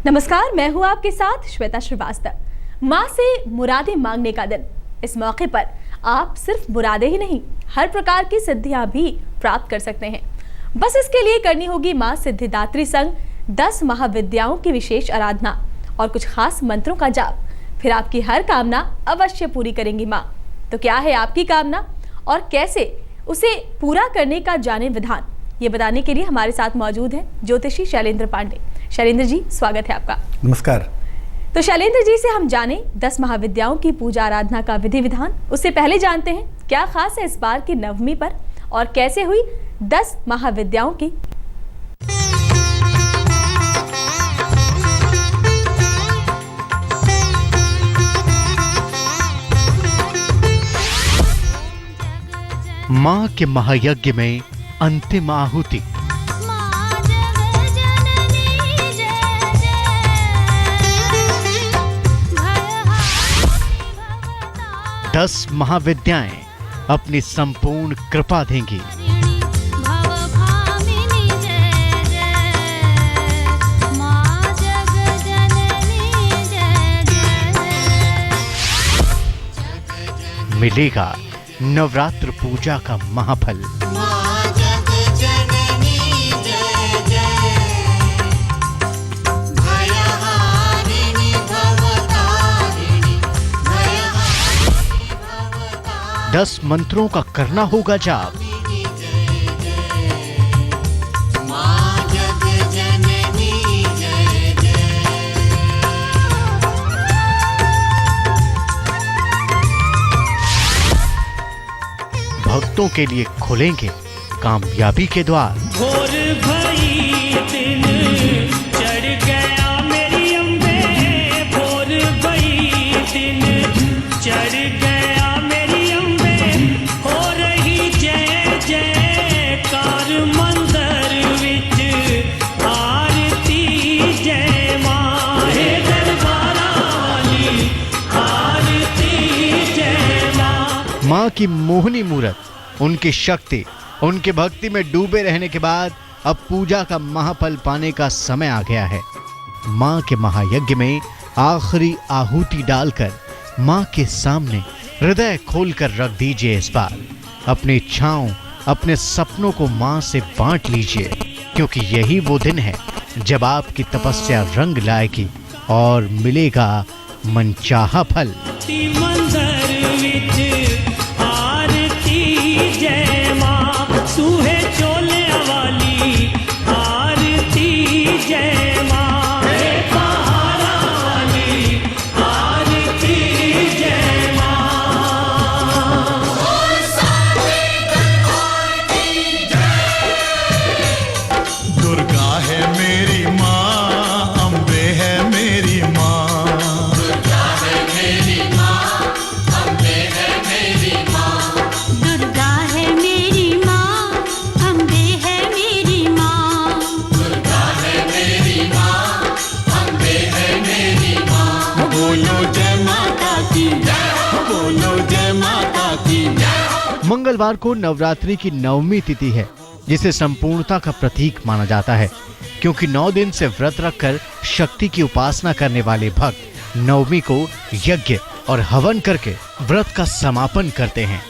नमस्कार, मैं हूँ आपके साथ श्वेता श्रीवास्तव। माँ से मुरादें मांगने का दिन। इस मौके पर आप सिर्फ मुरादें ही नहीं, हर प्रकार की सिद्धियां भी प्राप्त कर सकते हैं। बस इसके लिए करनी होगी माँ सिद्धिदात्री संघ 10 महाविद्याओं की विशेष आराधना और कुछ खास मंत्रों का जाप। फिर आपकी हर कामना अवश्य पूरी करेंगी माँ। तो क्या है आपकी कामना और कैसे उसे पूरा करने का जाने विधान, ये बताने के लिए हमारे साथ मौजूद हैं ज्योतिषी शैलेंद्र पांडे। शैलेंद्र जी, स्वागत है आपका। नमस्कार। तो शैलेंद्र जी से हम जाने 10 महाविद्याओं की पूजा आराधना का विधि विधान। उससे पहले जानते हैं क्या खास है इस बार की नवमी पर और कैसे हुई 10 महाविद्याओं की। मां के महायज्ञ में अंतिम आहुति। 10 महाविद्याएं अपनी संपूर्ण कृपा देंगी। मिलेगा नवरात्र पूजा का महाफल। दस मंत्रों का करना होगा जाप। भक्तों के लिए खुलेंगे कामयाबी के द्वार। भोर भई दिन चढ़ गया मेरी अम्बे, भोर भई दिन चढ़ गया मेरी अम्बे, हो रही जय जयकार मंदिर विच आरती जय मां, हे दरबारा वाली आरती जय मां। मां की मोहनी मूरत, उनकी शक्ति, उनके भक्ति में डूबे रहने के बाद अब पूजा का महाफल पाने का समय आ गया है। मां के महायज्ञ में आखिरी आहुति डालकर मां के सामने हृदय खोलकर रख दीजिए। इस बार अपनी इच्छाओं, अपने सपनों को मां से बांट लीजिए, क्योंकि यही वो दिन है जब आपकी तपस्या रंग लाएगी और मिलेगा मनचाहा फल। जय मां सूहे चोले वाली आरती जय मां, हे पहाड़ा वाली आरती जय मां। दुर्गा है मेरी मां, अम्बे है मेरी मां, दुर्गा है मेरी मां, अम्बे है मेरी मां, दुर्गा है मेरी माँ, अम्बे है मेरी माँ, दुर्गा है मेरी मां, अम्बे है मेरी मां। बोलो जय माता की जय हो, बोलो जय माता की जय हो। मंगलवार को नवरात्रि की नवमी तिथि है, जिसे संपूर्णता का प्रतीक माना जाता है, क्योंकि 9 दिन से व्रत रखकर शक्ति की उपासना करने वाले भक्त नवमी को यज्ञ और हवन करके व्रत का समापन करते हैं।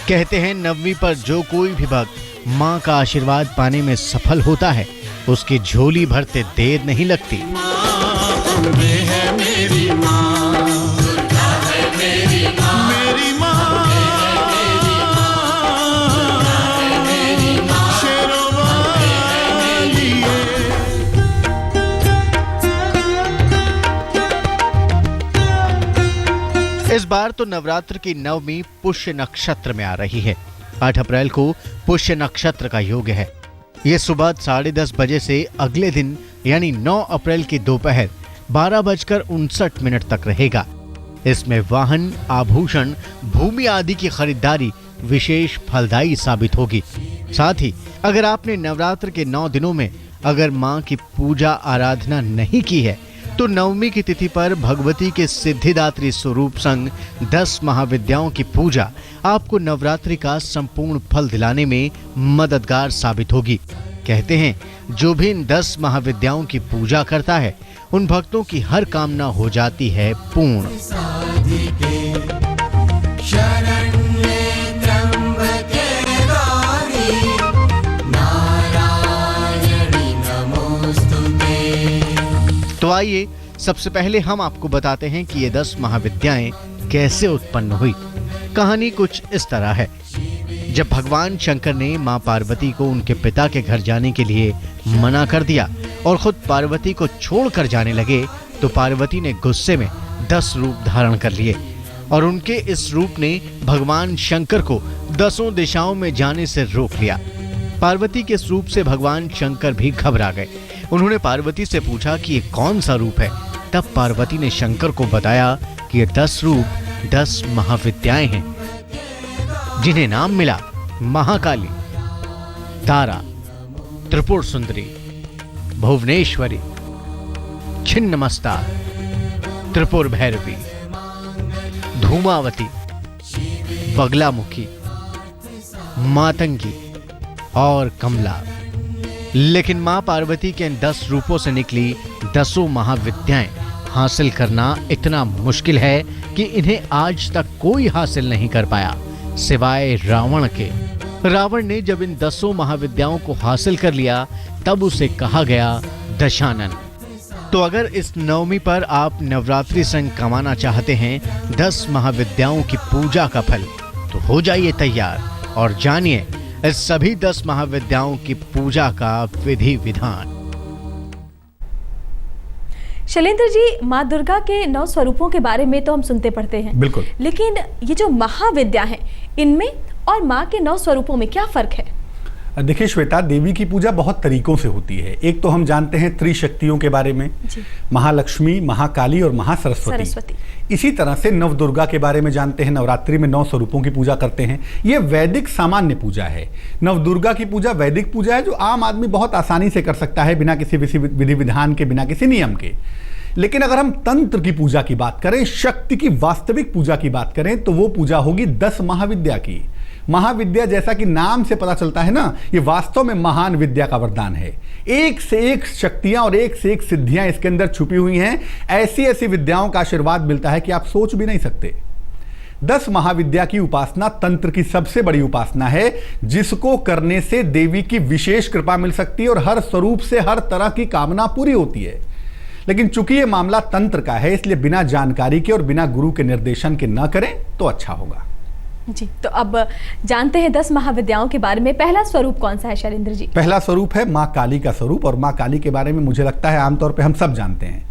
कहते हैं नवमी पर जो कोई भी भक्त मां का आशीर्वाद पाने में सफल होता है, उसकी झोली भरते देर नहीं लगती। अम्बे है मेरी मां, दुर्गा है मेरी मां, मेरी मां, शेरों वाली इस बार तो नवरात्र की नवमी पुष्य नक्षत्र में आ रही है। 8 अप्रैल को पुष्य नक्षत्र का योग है। ये सुबह 10:30 बजे से अगले दिन यानी 9 अप्रैल की दोपहर 12:59 तक रहेगा। इसमें वाहन, आभूषण, भूमि आदि की खरीदारी विशेष फलदायी साबित होगी। साथ ही अगर आपने नवरात्र के 9 दिनों में अगर मां की पूजा आराधना नहीं की है, तो नवमी की तिथि पर भगवती के सिद्धिदात्री स्वरूप संग 10 महाविद्याओं की पूजा आपको नवरात्रि का संपूर्ण फल दिलाने में मददगार साबित होगी। कहते हैं जो भी इन 10 महाविद्याओं की पूजा करता है उन भक्तों की हर कामना हो जाती है पूर्ण। साधिके शरण्ये त्र्यंबके गौरी नारायणी नमोस्तुते। तो आइए सबसे पहले हम आपको बताते हैं कि ये 10 महाविद्याएं कैसे उत्पन्न हुई। कहानी कुछ इस तरह है। जब भगवान शंकर ने मां पार्वती को उनके पिता के घर जाने के लिए मना कर दिया और खुद पार्वती को छोड़कर जाने लगे तो पार्वती ने गुस्से में 10 रूप धारण कर लिए और उनके इस रूप ने भगवान शंकर को 10 दिशाओं में जाने से रोक लिया। पार्वती के इस रूप से भगवान शंकर भी घबरा गए। उन्होंने पार्वती से पूछा कि ये कौन सा रूप है। तब पार्वती ने शंकर को बताया कि ये 10 रूप 10 महाविद्याएं हैं जिन्हें नाम मिला महाकाली, तारा, त्रिपुर सुंदरी, भुवनेश्वरी, छिन्नमस्ता, त्रिपुर भैरवी, धूमावती, बगलामुखी, मातंगी और कमला। लेकिन मां पार्वती के इन 10 रूपों से निकली 10 महाविद्याएं हासिल करना इतना मुश्किल है कि इन्हें आज तक कोई हासिल नहीं कर पाया सिवाय रावण के। रावण ने जब इन 10 महाविद्याओं को हासिल कर लिया तब उसे कहा गया दशानन। तो अगर इस नवमी पर आप नवरात्रि संग कमाना चाहते हैं 10 महाविद्याओं की पूजा का फल तो हो जाइए तैयार और जानिए इस सभी 10 महाविद्याओं की पूजा का विधि विधान। शैलेंद्र जी, माँ दुर्गा के 9 स्वरूपों के बारे में तो हम सुनते पढ़ते हैं, बिल्कुल, लेकिन ये जो महाविद्या है इनमें और माँ के 9 स्वरूपों में क्या फर्क है? देखिए श्वेता, देवी की पूजा बहुत तरीकों से होती है। एक तो हम जानते हैं त्रिशक्तियों के बारे में, महालक्ष्मी, महाकाली और महासरस्वती। इसी तरह से नवदुर्गा के बारे में जानते हैं। नवरात्रि में 9 स्वरूपों की पूजा करते हैं। ये वैदिक सामान्य पूजा है। नवदुर्गा की पूजा वैदिक पूजा है जो आम आदमी बहुत आसानी से कर सकता है बिना किसी विधि विधान के, बिना किसी नियम के। लेकिन अगर हम तंत्र की पूजा की बात करें, शक्ति की वास्तविक पूजा की बात करें तो वो पूजा होगी 10 महाविद्या की। महाविद्या जैसा कि नाम से पता चलता है ना, ये वास्तव में महान विद्या का वरदान है। एक से एक शक्तियां और एक से एक सिद्धियां इसके अंदर छुपी हुई हैं। ऐसी ऐसी विद्याओं का आशीर्वाद मिलता है कि आप सोच भी नहीं सकते। 10 महाविद्या की उपासना तंत्र की सबसे बड़ी उपासना है, जिसको करने से देवी की विशेष कृपा मिल सकती है और हर स्वरूप से हर तरह की कामना पूरी होती है। लेकिन चूंकि ये मामला तंत्र का है, इसलिए बिना जानकारी के और बिना गुरु के निर्देशन के न करें तो अच्छा होगा। जी, तो अब जानते हैं 10 महाविद्याओं के बारे में। पहला स्वरूप कौन सा है शैलेंद्र जी? पहला स्वरूप है माँ काली का स्वरूप, और माँ काली के बारे में मुझे लगता है आमतौर पे हम सब जानते हैं।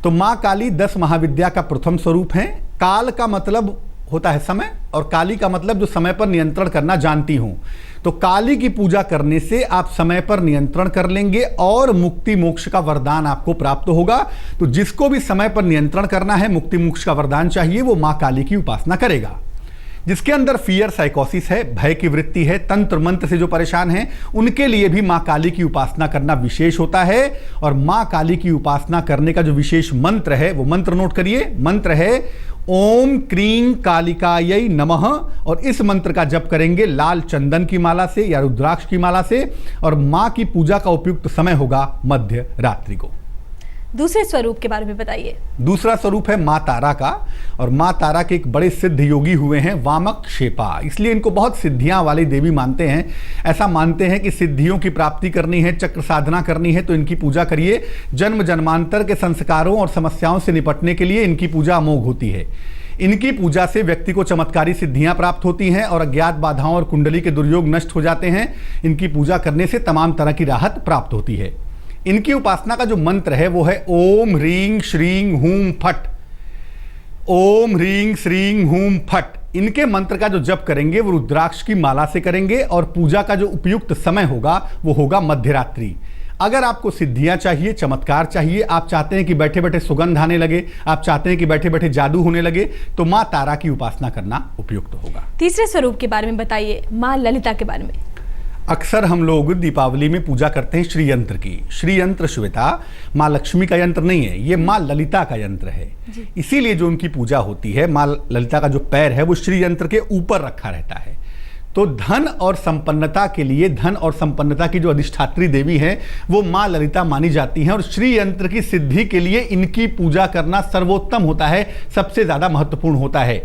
तो माँ काली 10 महाविद्या का प्रथम स्वरूप है। काल का मतलब होता है समय, और काली का मतलब जो समय पर नियंत्रण करना जानती हूँ। तो काली की पूजा करने से आप समय पर नियंत्रण कर लेंगे और मुक्ति मोक्ष का वरदान आपको प्राप्त होगा। तो जिसको भी समय पर नियंत्रण करना है, मुक्ति मोक्ष का वरदान चाहिए, वो माँ काली की उपासना करेगा। जिसके अंदर फियर साइकोसिस है, भय की वृत्ति है, तंत्र मंत्र से जो परेशान हैं, उनके लिए भी माँ काली की उपासना करना विशेष होता है। और माँ काली की उपासना करने का जो विशेष मंत्र है, वो मंत्र नोट करिए। मंत्र है ओम क्रीं कालिकायै नमः, और इस मंत्र का जप करेंगे लाल चंदन की माला से या रुद्राक्ष की माला से। और माँ की पूजा का उपयुक्त समय होगा मध्य रात्रि को। दूसरे स्वरूप के बारे में बताइए। दूसरा स्वरूप है माँ तारा का, और माँ तारा के एक बड़े सिद्ध योगी हुए हैं वामक शेपा, इसलिए इनको बहुत सिद्धियां वाली देवी मानते हैं। ऐसा मानते हैं कि सिद्धियों की प्राप्ति करनी है, चक्र साधना करनी है तो इनकी पूजा करिए। जन्म जन्मांतर के संस्कारों और समस्याओं से निपटने के लिए इनकी पूजा अमोघ होती है। इनकी पूजा से व्यक्ति को चमत्कारी सिद्धियां प्राप्त होती हैं और अज्ञात बाधाओं और कुंडली के दुर्योग नष्ट हो जाते हैं। इनकी पूजा करने से तमाम तरह की राहत प्राप्त होती है। इनकी उपासना का जो मंत्र है वो है ओम ह्रीं श्रीं हूं फट। ओम ह्रीं श्रीं हूं फट। इनके मंत्र का जो जप करेंगे वो रुद्राक्ष की माला से करेंगे, और पूजा का जो उपयुक्त समय होगा वो होगा मध्यरात्रि। अगर आपको सिद्धियां चाहिए, चमत्कार चाहिए, आप चाहते हैं कि बैठे बैठे सुगंध आने लगे, आप चाहते हैं कि बैठे बैठे जादू होने लगे, तो माँ तारा की उपासना करना उपयुक्त होगा। तीसरे स्वरूप के बारे में बताइए, माँ ललिता के बारे में। अक्सर हम लोग दीपावली में पूजा करते हैं श्री यंत्र की। श्री यंत्र श्वेता माँ लक्ष्मी का यंत्र नहीं है, ये माँ ललिता का यंत्र है। इसीलिए जो उनकी पूजा होती है, माँ ललिता का जो पैर है वो श्री यंत्र के ऊपर रखा रहता है। तो धन और संपन्नता के लिए, धन और संपन्नता की जो अधिष्ठात्री देवी हैं वो माँ ललिता मानी जाती हैं, और श्री यंत्र की सिद्धि के लिए इनकी पूजा करना सर्वोत्तम होता है, सबसे ज़्यादा महत्वपूर्ण होता है।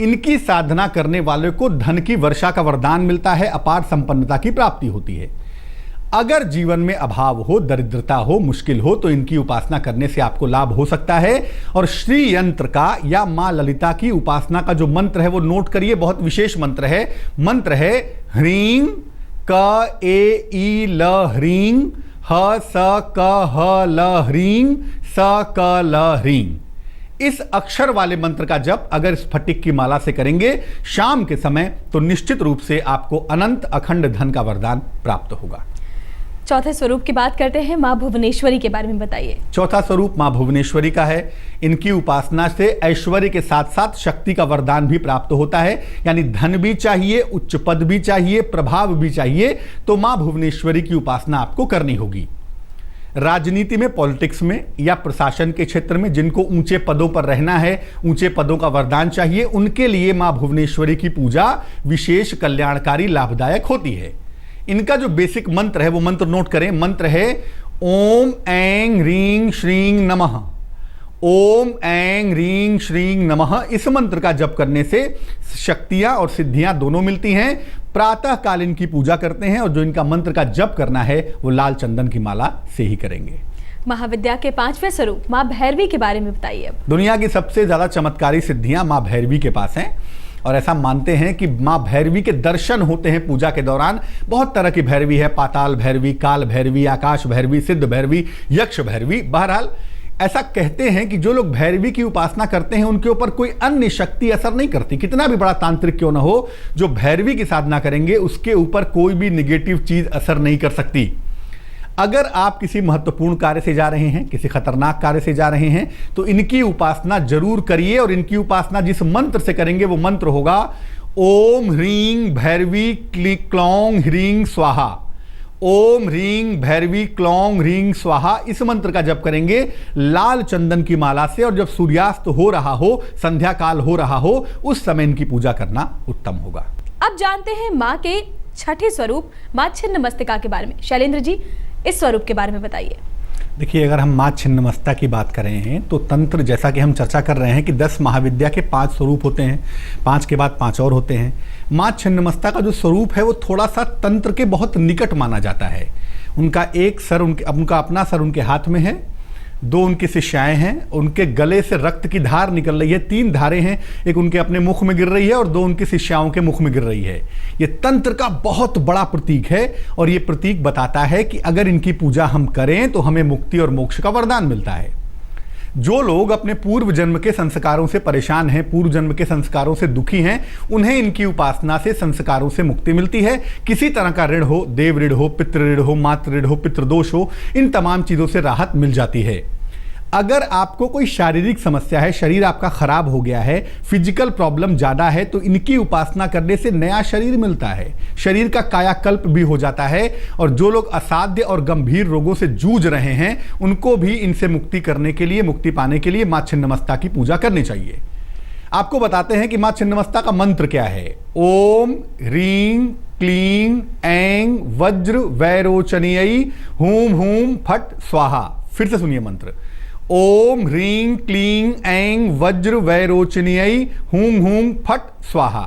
इनकी साधना करने वाले को धन की वर्षा का वरदान मिलता है, अपार संपन्नता की प्राप्ति होती है। अगर जीवन में अभाव हो, दरिद्रता हो, मुश्किल हो, तो इनकी उपासना करने से आपको लाभ हो सकता है। और श्री यंत्र का या माँ ललिता की उपासना का जो मंत्र है वो नोट करिए, बहुत विशेष मंत्र है। मंत्र है ह्रीं क ए ई ल ह्रीं ह स क ह ल ह्रीं स क ल ह्रीं। इस अक्षर वाले मंत्र का जप अगर स्फटिक की माला से करेंगे शाम के समय, तो निश्चित रूप से आपको अनंत अखंड धन का वरदान प्राप्त होगा। चौथे स्वरूप की बात करते हैं, माँ भुवनेश्वरी के बारे में बताइए। चौथा स्वरूप माँ भुवनेश्वरी का है। इनकी उपासना से ऐश्वर्य के साथ साथ शक्ति का वरदान भी प्राप्त होता है, यानी धन भी चाहिए, उच्च पद भी चाहिए, प्रभाव भी चाहिए, तो माँ भुवनेश्वरी की उपासना आपको करनी होगी। राजनीति में, पॉलिटिक्स में या प्रशासन के क्षेत्र में जिनको ऊंचे पदों पर रहना है, ऊंचे पदों का वरदान चाहिए, उनके लिए माँ भुवनेश्वरी की पूजा विशेष कल्याणकारी लाभदायक होती है। इनका जो बेसिक मंत्र है वो मंत्र नोट करें। मंत्र है ओम ऐं ह्रीं श्रीं नमः। ओम ऐं ह्रीं श्रीं नमः। इस मंत्र का जप करने से शक्तियां और सिद्धियां दोनों मिलती हैं। प्रातः काल इनकी पूजा करते हैं, और जो इनका मंत्र का जप करना है वो लाल चंदन की माला से ही करेंगे। महाविद्या के पांचवें स्वरूप माँ भैरवी के बारे में बताइए। दुनिया की सबसे ज्यादा चमत्कारी सिद्धियां माँ भैरवी के पास हैं, और ऐसा मानते हैं कि माँ भैरवी के दर्शन होते हैं पूजा के दौरान। बहुत तरह की भैरवी है, पाताल भैरवी, काल भैरवी, आकाश भैरवी, सिद्ध भैरवी, यक्ष भैरवी। बहरहाल ऐसा कहते हैं कि जो लोग भैरवी की उपासना करते हैं उनके ऊपर कोई अन्य शक्ति असर नहीं करती, कितना भी बड़ा तांत्रिक क्यों ना हो। जो भैरवी की साधना करेंगे उसके ऊपर कोई भी निगेटिव चीज असर नहीं कर सकती। अगर आप किसी महत्वपूर्ण कार्य से जा रहे हैं, किसी खतरनाक कार्य से जा रहे हैं, तो इनकी उपासना जरूर करिए। और इनकी उपासना जिस मंत्र से करेंगे वो मंत्र होगा ओम ह्रीं भैरवी क्लौं ह्रीं स्वाहा। ओम ह्रीं भैरवी क्लौं ह्रीं स्वाहा। इस मंत्र का जप करेंगे लाल चंदन की माला से, और जब सूर्यास्त हो रहा हो, संध्या काल हो रहा हो, उस समय इनकी पूजा करना उत्तम होगा। अब जानते हैं माँ के छठे स्वरूप माँ छिन्नमस्तिका के बारे में। शैलेंद्र जी, इस स्वरूप के बारे में बताइए। देखिए, अगर हम माँ छिन्नमस्ता की बात कर रहे हैं तो तंत्र, जैसा कि हम चर्चा कर रहे हैं कि 10 महाविद्या के 5 स्वरूप होते हैं, 5 के बाद 5 और होते हैं। माँ छिन्नमस्ता का जो स्वरूप है वो थोड़ा सा तंत्र के बहुत निकट माना जाता है। उनका एक सर, उनका अपना सर उनके हाथ में है, 2 उनकी शिष्याएं हैं, उनके गले से रक्त की धार निकल रही है, 3 धारें हैं, एक उनके अपने मुख में गिर रही है और 2 उनकी शिष्याओं के मुख में गिर रही है। ये तंत्र का बहुत बड़ा प्रतीक है, और ये प्रतीक बताता है कि अगर इनकी पूजा हम करें तो हमें मुक्ति और मोक्ष का वरदान मिलता है। जो लोग अपने पूर्व जन्म के संस्कारों से परेशान हैं, पूर्व जन्म के संस्कारों से दुखी हैं, उन्हें इनकी उपासना से संस्कारों से मुक्ति मिलती है। किसी तरह का ऋण हो, देव ऋण हो, पितृ ऋण हो, मातृ ऋण हो, पितृदोष हो, इन तमाम चीज़ों से राहत मिल जाती है। अगर आपको कोई शारीरिक समस्या है, शरीर आपका खराब हो गया है, फिजिकल प्रॉब्लम ज़्यादा है, तो इनकी उपासना करने से नया शरीर मिलता है, शरीर का कायाकल्प भी हो जाता है। और जो लोग असाध्य और गंभीर रोगों से जूझ रहे हैं उनको भी इनसे मुक्ति करने के लिए, मुक्ति पाने के लिए माँ छिन्नमस्ता की पूजा करनी चाहिए। आपको बताते हैं कि माँ छिन्नमस्ता का मंत्र क्या है। ओम ह्रीं क्लीं ऐं वज्र वैरोचनीयै हूं हूं फट स्वाहा। फिर से सुनिए मंत्र। ओम ह्रीं क्लीं ऐं वज्र वैरोचनीयै हूं हूं फट स्वाहा।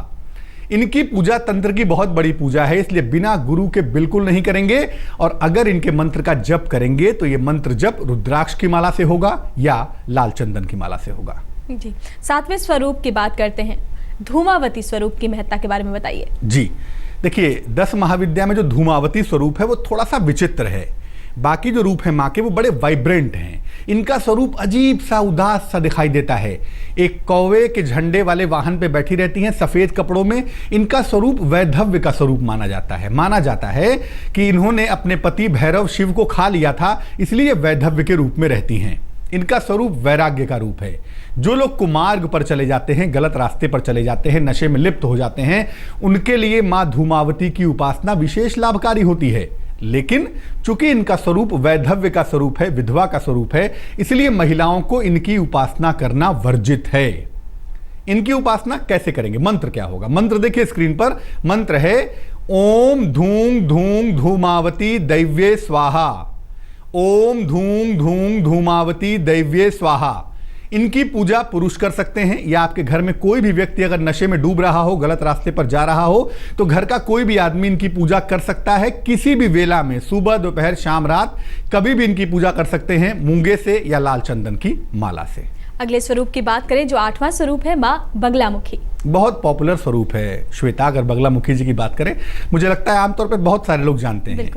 इनकी पूजा तंत्र की बहुत बड़ी पूजा है, इसलिए बिना गुरु के बिल्कुल नहीं करेंगे। और अगर इनके मंत्र का जप करेंगे तो ये मंत्र जप रुद्राक्ष की माला से होगा या लाल चंदन की माला से होगा। जी, 7वें स्वरूप की बात करते हैं, धूमावती स्वरूप की महत्ता के बारे में बताइए। जी, देखिए 10 महाविद्या में जो धूमावती स्वरूप है वो थोड़ा सा विचित्र है। बाकी जो रूप है माँ के वो बड़े वाइब्रेंट हैं। इनका स्वरूप अजीब सा, उदास सा दिखाई देता है। एक कौवे के झंडे वाले वाहन पे बैठी रहती हैं सफ़ेद कपड़ों में। इनका स्वरूप वैधव्य का स्वरूप माना जाता है। माना जाता है कि इन्होंने अपने पति भैरव शिव को खा लिया था, इसलिए वैधव्य के रूप में रहती हैं। इनका स्वरूप वैराग्य का रूप है। जो लोग कुमार्ग पर चले जाते हैं, गलत रास्ते पर चले जाते हैं, नशे में लिप्त हो जाते हैं, उनके लिए माँ धूमावती की उपासना विशेष लाभकारी होती है। लेकिन चूंकि इनका स्वरूप वैधव्य का स्वरूप है, विधवा का स्वरूप है, इसलिए महिलाओं को इनकी उपासना करना वर्जित है। इनकी उपासना कैसे करेंगे, मंत्र क्या होगा? मंत्र देखिए स्क्रीन पर, मंत्र है ओम धूम धूम धूमावती दैव्ये स्वाहा। ओम धूम धूम धूमावती दैव्ये स्वाहा। इनकी पूजा पुरुष कर सकते हैं, या आपके घर में कोई भी व्यक्ति अगर नशे में डूब रहा हो, गलत रास्ते पर जा रहा हो, तो घर का कोई भी आदमी इनकी पूजा कर सकता है किसी भी वेला में, सुबह दोपहर शाम रात, कभी भी इनकी पूजा कर सकते हैं मूंगे से या लाल चंदन की माला से। अगले स्वरूप की बात करें जो 8वां स्वरूप है माँ बगलामुखी। बहुत पॉपुलर स्वरूप है श्वेता, अगर बगलामुखी जी की बात करें, मुझे लगता है आमतौर पर बहुत सारे लोग जानते हैं।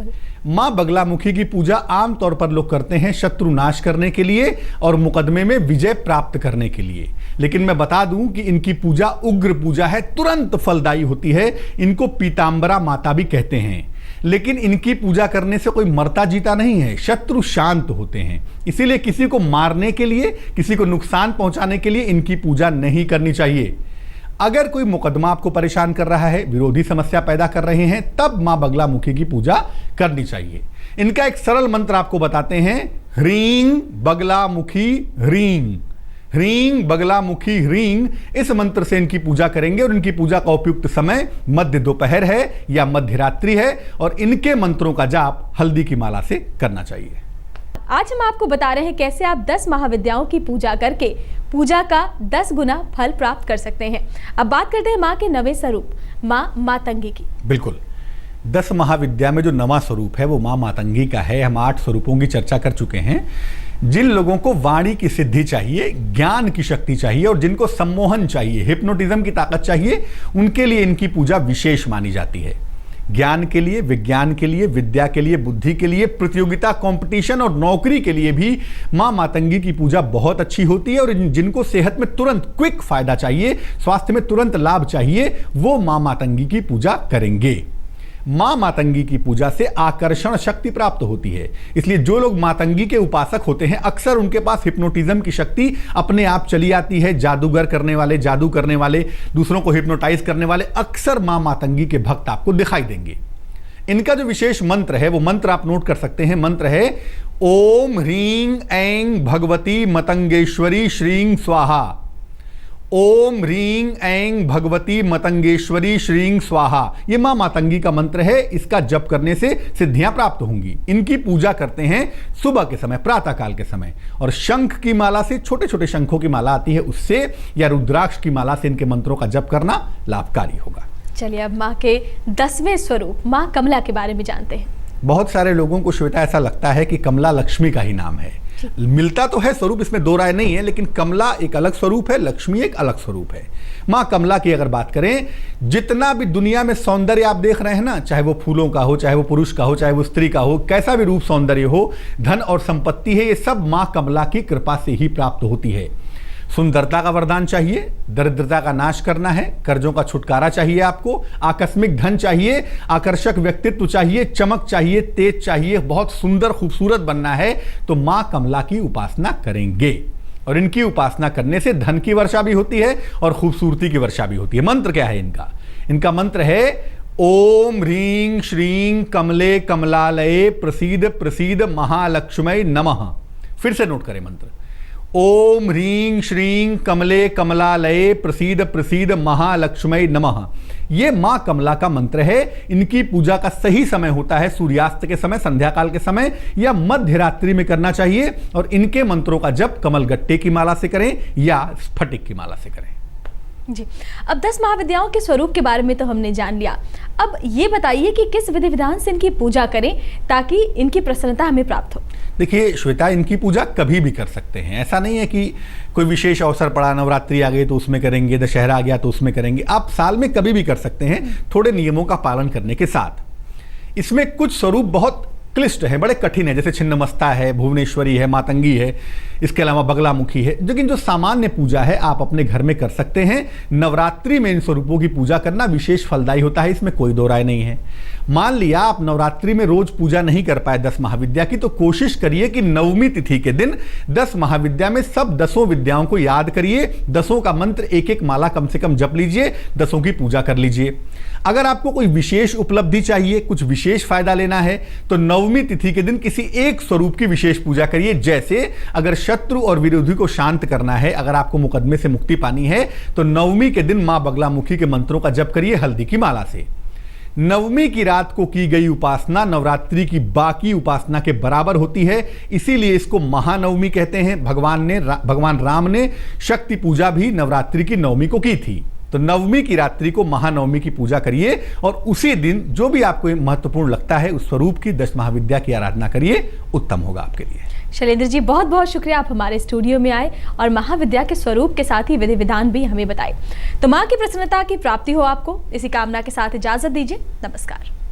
माँ बगलामुखी की पूजा आमतौर पर लोग करते हैं शत्रु नाश करने के लिए और मुकदमे में विजय प्राप्त करने के लिए। लेकिन मैं बता दूं कि इनकी पूजा उग्र पूजा है, तुरंत फलदायी होती है। इनको पीतांबरा माता भी कहते हैं। लेकिन इनकी पूजा करने से कोई मरता जीता नहीं है, शत्रु शांत होते हैं। इसीलिए किसी को मारने के लिए, किसी को नुकसान पहुंचाने के लिए इनकी पूजा नहीं करनी चाहिए। अगर कोई मुकदमा आपको परेशान कर रहा है, विरोधी समस्या पैदा कर रहे हैं, तब मां बगलामुखी की पूजा करनी चाहिए। इनका एक सरल मंत्र आपको बताते हैं, ह्रीं बगलामुखी ह्रीं। ह्रीं बगलामुखी ह्रीं, इस मंत्र से इनकी पूजा करेंगे और इनकी पूजा का उपयुक्त समय मध्य दोपहर है या मध्य रात्रि है, और इनके मंत्रों का जाप हल्दी की माला से करना चाहिए। आज हम आपको बता रहे हैं कैसे आप 10 महाविद्याओं की पूजा करके पूजा का 10 गुना फल प्राप्त कर सकते हैं। अब बात करते हैं माँ के नवे स्वरूप माँ मातंगी की। बिल्कुल, 10 महाविद्या में जो नवा स्वरूप है वो माँ मातंगी का है। हम 8 स्वरूपों की चर्चा कर चुके हैं। जिन लोगों को वाणी की सिद्धि चाहिए, ज्ञान की शक्ति चाहिए और जिनको सम्मोहन चाहिए, हिप्नोटिज्म की ताकत चाहिए, उनके लिए इनकी पूजा विशेष मानी जाती है। ज्ञान के लिए, विज्ञान के लिए, विद्या के लिए, बुद्धि के लिए, प्रतियोगिता, कंपटीशन और नौकरी के लिए भी मां मातंगी की पूजा बहुत अच्छी होती है। और जिनको सेहत में तुरंत क्विक फायदा चाहिए, स्वास्थ्य में तुरंत लाभ चाहिए, वो मां मातंगी की पूजा करेंगे। मां मातंगी की पूजा से आकर्षण शक्ति प्राप्त होती है। इसलिए जो लोग मातंगी के उपासक होते हैं, अक्सर उनके पास हिप्नोटिज्म की शक्ति अपने आप चली आती है। जादूगर करने वाले, जादू करने वाले, दूसरों को हिप्नोटाइज करने वाले अक्सर मां मातंगी के भक्त आपको दिखाई देंगे। इनका जो विशेष मंत्र है वो मंत्र आप नोट कर सकते हैं। मंत्र है ओम ह्रीं ऐं भगवती मतंगेश्वरी श्रीं स्वाहा। ओम ह्रीं ऐं भगवती मतंगेश्वरी श्रीं स्वाहा, ये मां मातंगी का मंत्र है। इसका जप करने से सिद्धियां प्राप्त होंगी। इनकी पूजा करते हैं सुबह के समय, प्रातः काल के समय, और शंख की माला से, छोटे छोटे शंखों की माला आती है उससे, या रुद्राक्ष की माला से इनके मंत्रों का जप करना लाभकारी होगा। चलिए अब माँ के 10वें स्वरूप माँ कमला के बारे में जानते हैं। बहुत सारे लोगों को श्वेता ऐसा लगता है कि कमला लक्ष्मी का ही नाम है। मिलता तो है स्वरूप, इसमें दो राय नहीं है, लेकिन कमला एक अलग स्वरूप है, लक्ष्मी एक अलग स्वरूप है। मां कमला की अगर बात करें, जितना भी दुनिया में सौंदर्य आप देख रहे हैं ना, चाहे वो फूलों का हो, चाहे वो पुरुष का हो, चाहे वो स्त्री का हो, कैसा भी रूप सौंदर्य हो, धन और संपत्ति है, ये सब मां कमला की कृपा से ही प्राप्त होती है। सुंदरता का वरदान चाहिए, दरिद्रता का नाश करना है, कर्जों का छुटकारा चाहिए आपको, आकस्मिक धन चाहिए, आकर्षक व्यक्तित्व चाहिए, चमक चाहिए, तेज चाहिए, बहुत सुंदर खूबसूरत बनना है, तो मां कमला की उपासना करेंगे। और इनकी उपासना करने से धन की वर्षा भी होती है और खूबसूरती की वर्षा भी होती है। मंत्र क्या है इनका? इनका मंत्र है ओम ह्रीं श्रीं कमले कमलालये प्रसीद प्रसीद महालक्ष्मी नमः। फिर से नोट करें मंत्र, ओम ह्रीं श्रीं कमले कमलालये प्रसीद प्रसीद महालक्ष्मी नमः। ये मां कमला का मंत्र है। इनकी पूजा का सही समय होता है सूर्यास्त के समय, संध्या काल के समय, या मध्य रात्रि में करना चाहिए। और इनके मंत्रों का जप कमलगट्टे की माला से करें या स्फटिक की माला से करें। जी, अब 10 महाविद्याओं के स्वरूप के बारे में तो हमने जान लिया। अब ये बताइए कि किस विधि विधान से इनकी पूजा करें ताकि इनकी प्रसन्नता हमें प्राप्त हो। देखिए श्वेता, इनकी पूजा कभी भी कर सकते हैं। ऐसा नहीं है कि कोई विशेष अवसर पड़ा, नवरात्रि आ गई तो उसमें करेंगे, दशहरा आ गया तो उसमें करेंगे। आप साल में कभी भी कर सकते हैं, थोड़े नियमों का पालन करने के साथ। इसमें कुछ स्वरूप बहुत क्लिष्ट है, बड़े कठिन है, जैसे छिन्नमस्ता है, भुवनेश्वरी है, मातंगी है, इसके अलावा बगलामुखी है। लेकिन जो सामान्य पूजा है आप अपने घर में कर सकते हैं। नवरात्रि में इन स्वरूपों की पूजा करना विशेष फलदायी होता है, इसमें कोई दो राय नहीं है। मान लिया आप नवरात्रि में रोज पूजा नहीं कर पाए 10 महाविद्या की, तो कोशिश करिए कि नवमी तिथि के दिन 10 महाविद्या में सब 10 विद्याओं को याद करिए, 10 का मंत्र एक एक माला कम से कम जप लीजिए, 10 की पूजा कर लीजिए। अगर आपको कोई विशेष उपलब्धि चाहिए, कुछ विशेष फायदा लेना है, तो नवमी तिथि के दिन किसी एक स्वरूप की विशेष पूजा करिए। जैसे अगर शत्रु और विरोधी को शांत करना है, अगर आपको मुकदमे से मुक्ति पानी है, तो नवमी के दिन मां बगलामुखी के मंत्रों का जप करिए हल्दी की माला से। नवमी की रात को की गई उपासना नवरात्रि की बाकी उपासना के बराबर होती है, इसीलिए इसको महानवमी कहते हैं। भगवान राम ने शक्ति पूजा भी नवरात्रि की नवमी को की थी। तो नवमी की रात्रि को महानवमी की पूजा करिए और उसी दिन जो भी आपको महत्वपूर्ण लगता है उस स्वरूप की 10 महाविद्या की आराधना करिए, उत्तम होगा आपके लिए। शैलेंद्र जी, बहुत बहुत शुक्रिया, आप हमारे स्टूडियो में आए और महाविद्या के स्वरूप के साथ ही विधि विधान भी हमें बताए। तो माँ की प्रसन्नता की प्राप्ति हो आपको, इसी कामना के साथ इजाजत दीजिए। नमस्कार।